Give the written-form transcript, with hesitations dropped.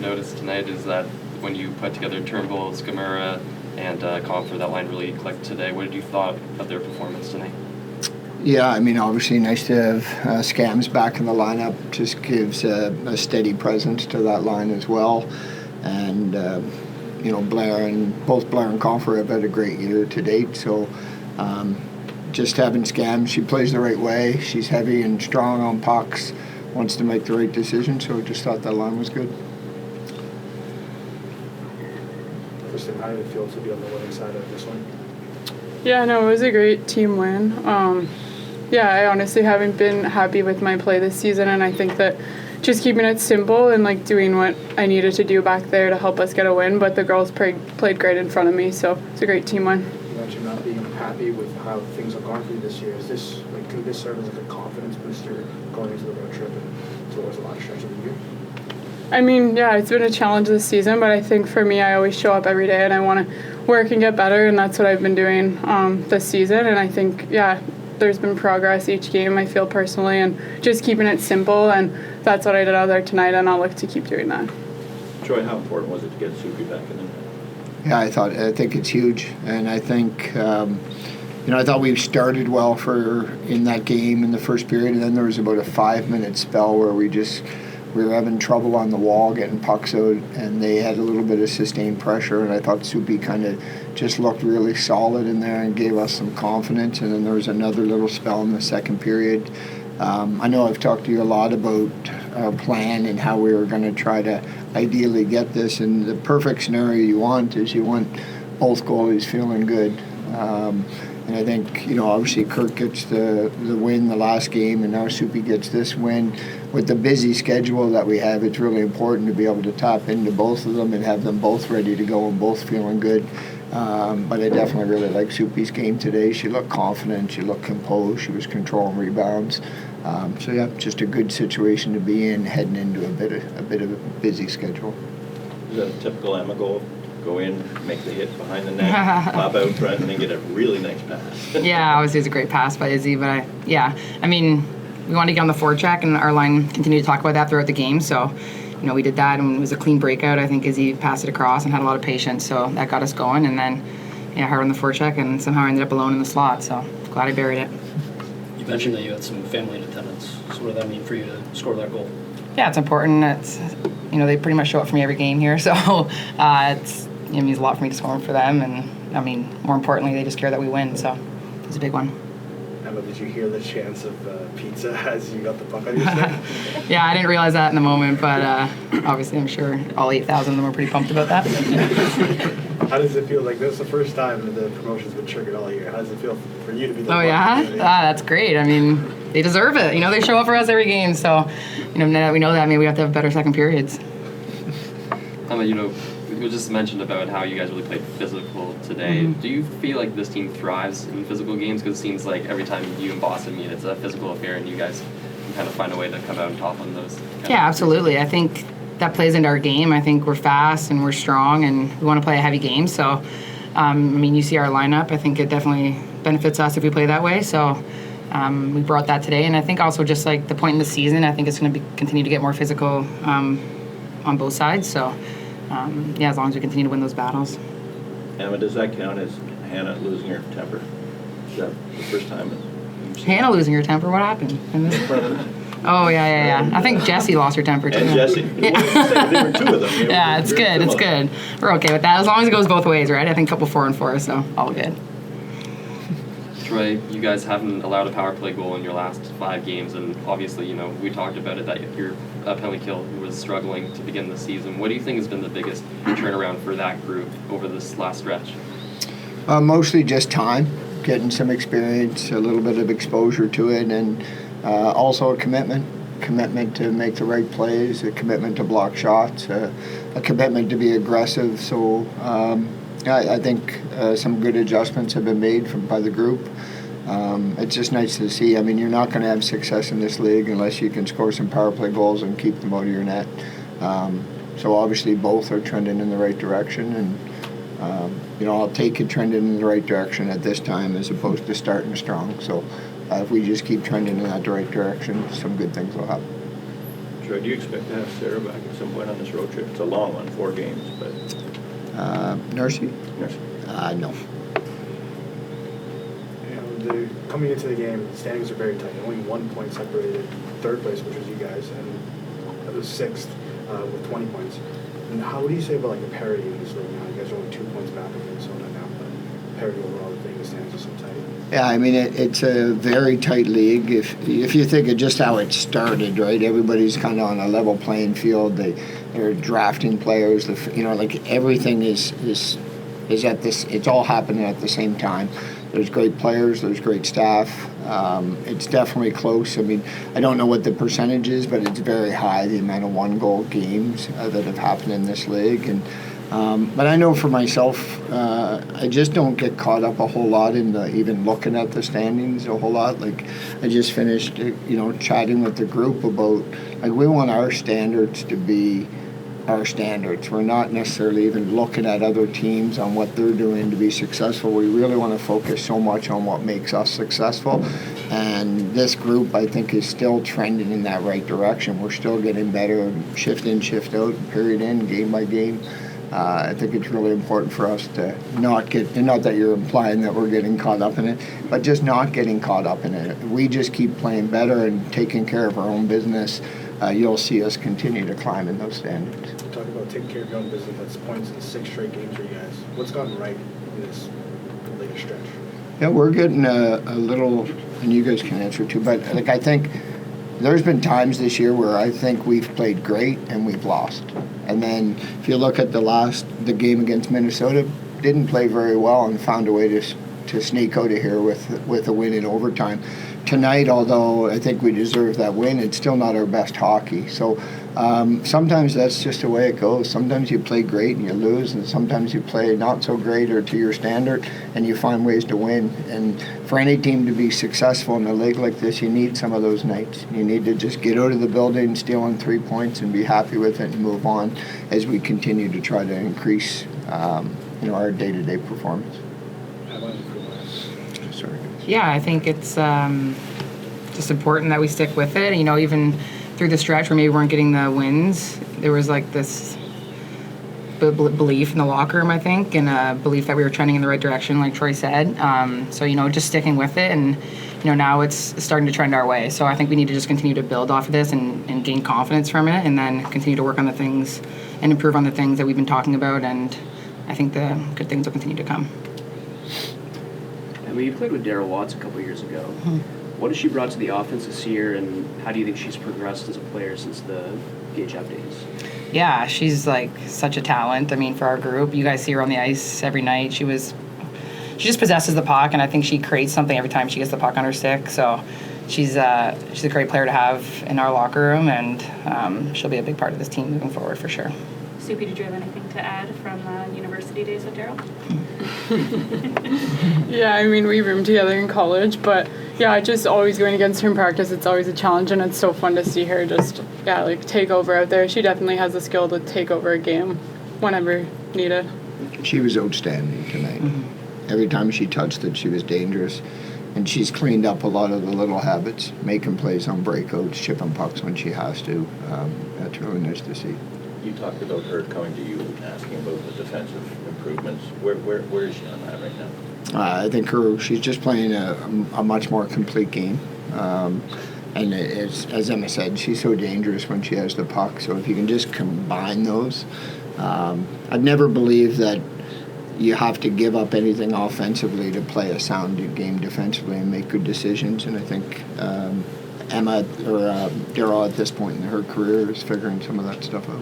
noticed tonight is that when you put together Turnbull, Skamura, and Compher, that line really clicked today. What did you thought of their performance tonight? Yeah, I mean, obviously nice to have Scams back in the lineup. Just gives a steady presence to that line as well. And, both Blair and Compher have had a great year to date. So just having Scams, she plays the right way. She's heavy and strong on pucks, wants to make the right decision. So just thought that line was good. Kristen, how did it feel to be on the winning side of this one? Yeah, no, it was a great team win. I honestly haven't been happy with my play this season, and I think that just keeping it simple and like doing what I needed to do back there to help us get a win. But the girls played great in front of me, so it's a great team win. You mentioned not being happy with how things have gone for you this year. Is this could this serve as a confidence booster going into the road trip and towards the last stretch of the year? I mean, yeah, it's been a challenge this season, but I think for me, I always show up every day and I want to work and get better, and that's what I've been doing this season. And I think, there's been progress each game, I feel personally, and just keeping it simple, and that's what I did out there tonight, and I'll look to keep doing that. Troy, how important was it to get Soupy back in there? Yeah, I think it's huge, and I think I thought we started well in that game in the first period, and then there was about a 5-minute spell where we were having trouble on the wall getting pucks out, and they had a little bit of sustained pressure, and I thought Soupy kind of just looked really solid in there and gave us some confidence. And then there was another little spell in the second period. I know I've talked to you a lot about our plan and how we were going to try to ideally get this, and the perfect scenario you want both goalies feeling good. And I think, obviously Kirk gets the win the last game, and now Soupy gets this win. With the busy schedule that we have, it's really important to be able to tap into both of them and have them both ready to go and both feeling good. But I definitely really like Soupy's game today. She looked confident, she looked composed, she was controlling rebounds. Just a good situation to be in heading into a bit of a busy schedule. Is that a typical Emma goal? Go in, make the hit behind the net, pop out front, and then get a really nice pass. Yeah, obviously it was a great pass by Izzy, but we wanted to get on the forecheck, and our line continued to talk about that throughout the game. So, we did that, and it was a clean breakout. I think Izzy passed it across and had a lot of patience, so that got us going. And then, hard on the forecheck, and somehow I ended up alone in the slot. So glad I buried it. You mentioned that you had some family in attendance. So what did that mean for you to score that goal? Yeah, it's important. It's they pretty much show up for me every game here, so it means a lot for me to score for them. And more importantly, they just care that we win. So it's a big one. Emma, did you hear the chance of pizza as you got the puck on your stick? Yeah, I didn't realize that in the moment, but obviously I'm sure all 8,000 of them were pretty pumped about that. How does it feel? This is the first time the promotion's been triggered all year. How does it feel for you to be the Oh, yeah? That's great. They deserve it. They show up for us every game, so now that we know that, maybe we have to have better second periods. You just mentioned about how you guys really played physical today. Mm-hmm. Do you feel like this team thrives in physical games? Because it seems like every time you and Boston meet, it's a physical affair, and you guys can kind of find a way to come out on top on those. Yeah, absolutely. I think that plays into our game. I think we're fast and we're strong, and we want to play a heavy game. So, you see our lineup. I think it definitely benefits us if we play that way. So, we brought that today, and I think also just like the point in the season, I think it's going to continue to get more physical on both sides. So. As long as we continue to win those battles. Emma, does that count as Hannah losing her temper? Is that the first time you've seen Hannah losing her temper? What happened? Oh, yeah. I think Jessie lost her temper, too. And Jessie. Yeah. There were two of them. Yeah, it's good. It's good. We're okay with that. As long as it goes both ways, right? I think a couple 4-and-4, so all good. Troy, you guys haven't allowed a power play goal in your last 5 games, and obviously, we talked about it, that your penalty kill was struggling to begin the season. What do you think has been the biggest turnaround for that group over this last stretch? Mostly just time, getting some experience, a little bit of exposure to it, and also a commitment to make the right plays, a commitment to block shots, a commitment to be aggressive. So I think some good adjustments have been made by the group. It's just nice to see. You're not going to have success in this league unless you can score some power play goals and keep them out of your net. So obviously both are trending in the right direction, and I'll take it trending in the right direction at this time as opposed to starting strong. So if we just keep trending in that right direction, some good things will happen. Troy, do you expect to have Sarah back at some point on this road trip? It's a long one, 4 games, but. Nursey? Yes. No. Coming into the game, the standings are very tight. Only 1 point separated third place, which was you guys, and it was sixth with 20 points. And what do you say about like the parity in this league now? You guys are only 2 points back of Minnesota now, but parity overall, the thing, the standings are so tight. Yeah, I mean, it's a very tight league. If you think of just how it started, right? Everybody's kind of on a level playing field. They're drafting players. Like everything is at this. It's all happening at the same time. There's great players. There's great staff. It's definitely close. I mean, I don't know what the percentage is, but it's very high, the amount of 1-goal games that have happened in this league. And but I know for myself, I just don't get caught up a whole lot in even looking at the standings a whole lot. Like I just finished, chatting with the group about like we want our standards to be our standards. We're not necessarily even looking at other teams on what they're doing to be successful. We really want to focus so much on what makes us successful. And this group, I think, is still trending in that right direction. We're still getting better, shift in, shift out, period in, game by game. I think it's really important for us to not that you're implying that we're getting caught up in it, but just not getting caught up in it. We just keep playing better and taking care of our own business. You'll see us continue to climb in those standards. Talk about taking care of your own business. That's points in 6 straight games for you guys. What's gone right in this latest stretch? Yeah, we're getting a little, and you guys can answer too, but like I think there's been times this year where I think we've played great and we've lost. And then if you look at the game against Minnesota, didn't play very well and found a way to sneak out of here with a win in overtime. Tonight, although I think we deserve that win, it's still not our best hockey. So sometimes that's just the way it goes. Sometimes you play great and you lose, and sometimes you play not so great or to your standard and you find ways to win. And for any team to be successful in a league like this, you need some of those nights. You need to just get out of the building, steal on 3 points, and be happy with it and move on as we continue to try to increase our day-to-day performance. Sorry. Yeah, I think it's just important that we stick with it. Even through the stretch where maybe we weren't getting the wins, there was like this belief in the locker room, I think, and a belief that we were trending in the right direction, like Troy said. So just sticking with it, and now it's starting to trend our way. So I think we need to just continue to build off of this and gain confidence from it, and then continue to work on the things and improve on the things that we've been talking about. And I think the good things will continue to come. I mean, you played with Daryl Watts a couple years ago. Mm-hmm. What has she brought to the offense this year, and how do you think she's progressed as a player since the Gage-Up days? Yeah, she's like such a talent. I mean, for our group, you guys see her on the ice every night. She just possesses the puck, and I think she creates something every time she gets the puck on her stick. So she's a great player to have in our locker room, and she'll be a big part of this team moving forward for sure. Soupy, did you have anything to add from university days with Daryl? Yeah, I mean, we roomed together in college, but yeah, just always going against her in practice, it's always a challenge, and it's so fun to see her just, take over out there. She definitely has the skill to take over a game whenever needed. She was outstanding tonight. Mm-hmm. Every time she touched it, she was dangerous. And she's cleaned up a lot of the little habits, making plays on breakouts, chipping pucks when she has to. That's really nice to see. You talked about her coming to you and asking about the defensive improvements. Where is she on that right now? I think she's just playing a much more complete game. And as Emma said, she's so dangerous when she has the puck. So if you can just combine those. I've never believed that you have to give up anything offensively to play a sound game defensively and make good decisions. And I think Emma or Daryl at this point in her career is figuring some of that stuff out.